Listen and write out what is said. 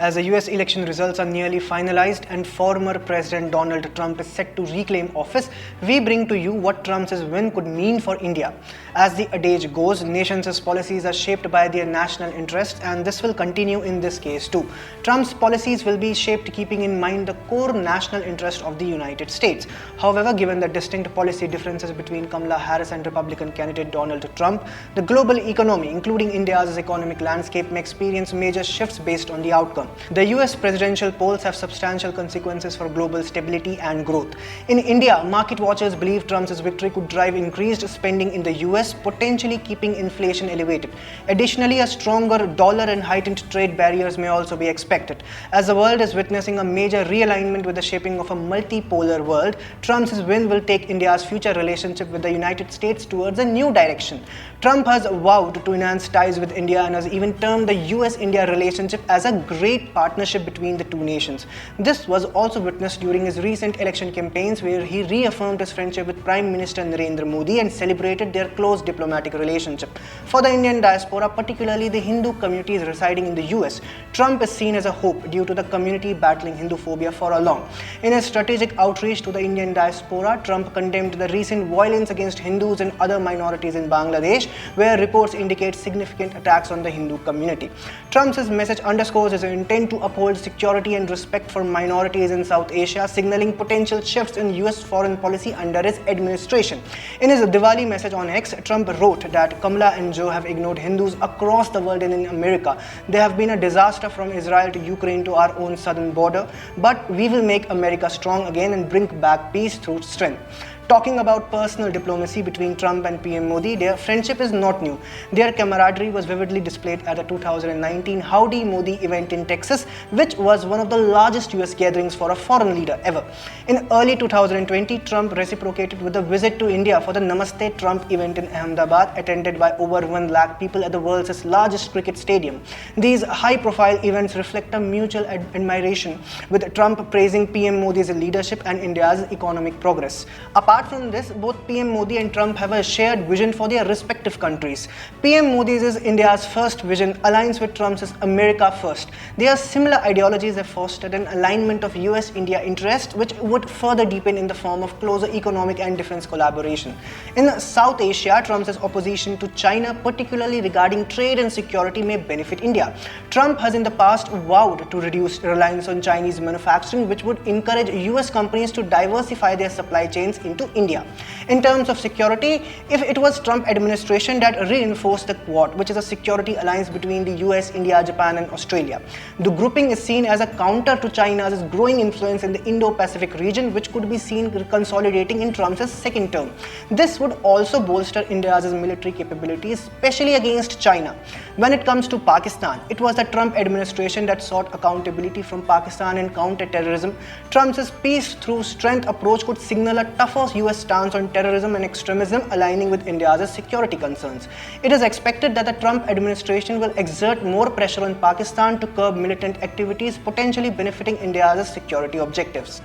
As the US election results are nearly finalized and former President Donald Trump is set to reclaim office, we bring to you what Trump's win could mean for India. As the adage goes, nations' policies are shaped by their national interests, and this will continue in this case too. Trump's policies will be shaped keeping in mind the core national interest of the United States. However, given the distinct policy differences between Kamala Harris and Republican candidate Donald Trump, the global economy, including India's economic landscape, may experience major shifts based on the outcome. The US presidential polls have substantial consequences for global stability and growth. In India, market watchers believe Trump's victory could drive increased spending in the US, potentially keeping inflation elevated. Additionally, a stronger dollar and heightened trade barriers may also be expected. As the world is witnessing a major realignment with the shaping of a multipolar world, Trump's win will take India's future relationship with the United States towards a new direction. Trump has vowed to enhance ties with India and has even termed the US-India relationship as a great partnership between the two nations. This was also witnessed during his recent election campaigns, where he reaffirmed his friendship with Prime Minister Narendra Modi and celebrated their close diplomatic relationship. For the Indian diaspora, particularly the Hindu communities residing in the US, Trump is seen as a hope due to the community battling Hindu phobia for a long. In his strategic outreach to the Indian diaspora, Trump condemned the recent violence against Hindus and other minorities in Bangladesh, where reports indicate significant attacks on the Hindu community. Trump's message underscores his intent to uphold security and respect for minorities in South Asia, signaling potential shifts in US foreign policy under his administration. In his Diwali message on X, Trump wrote that Kamala and Joe have ignored Hindus across the world and in America. They have been a disaster from Israel to Ukraine to our own southern border, but we will make America strong again and bring back peace through strength. Talking about personal diplomacy between Trump and PM Modi, their friendship is not new. Their camaraderie was vividly displayed at the 2019 Howdy Modi event in Texas, which was one of the largest US gatherings for a foreign leader ever. In early 2020, Trump reciprocated with a visit to India for the Namaste Trump event in Ahmedabad, attended by over 1 lakh people at the world's largest cricket stadium. These high-profile events reflect a mutual admiration, with Trump praising PM Modi's leadership and India's economic progress. Apart from this, both PM Modi and Trump have a shared vision for their respective countries. PM Modi's India's first vision aligns with Trump's America first. Their similar ideologies have fostered an alignment of US-India interests, which would further deepen in the form of closer economic and defense collaboration. In South Asia, Trump's opposition to China, particularly regarding trade and security, may benefit India. Trump has in the past vowed to reduce reliance on Chinese manufacturing, which would encourage US companies to diversify their supply chains into India. In terms of security, if it was Trump administration that reinforced the Quad, which is a security alliance between the US, India, Japan and Australia. The grouping is seen as a counter to China's growing influence in the Indo-Pacific region, which could be seen consolidating in Trump's second term. This would also bolster India's military capabilities, especially against China. When it comes to Pakistan, it was the Trump administration that sought accountability from Pakistan and counter-terrorism. Trump's peace through strength approach could signal a tougher US stance on terrorism and extremism, aligning with India's security concerns. It is expected that the Trump administration will exert more pressure on Pakistan to curb militant activities, potentially benefiting India's security objectives.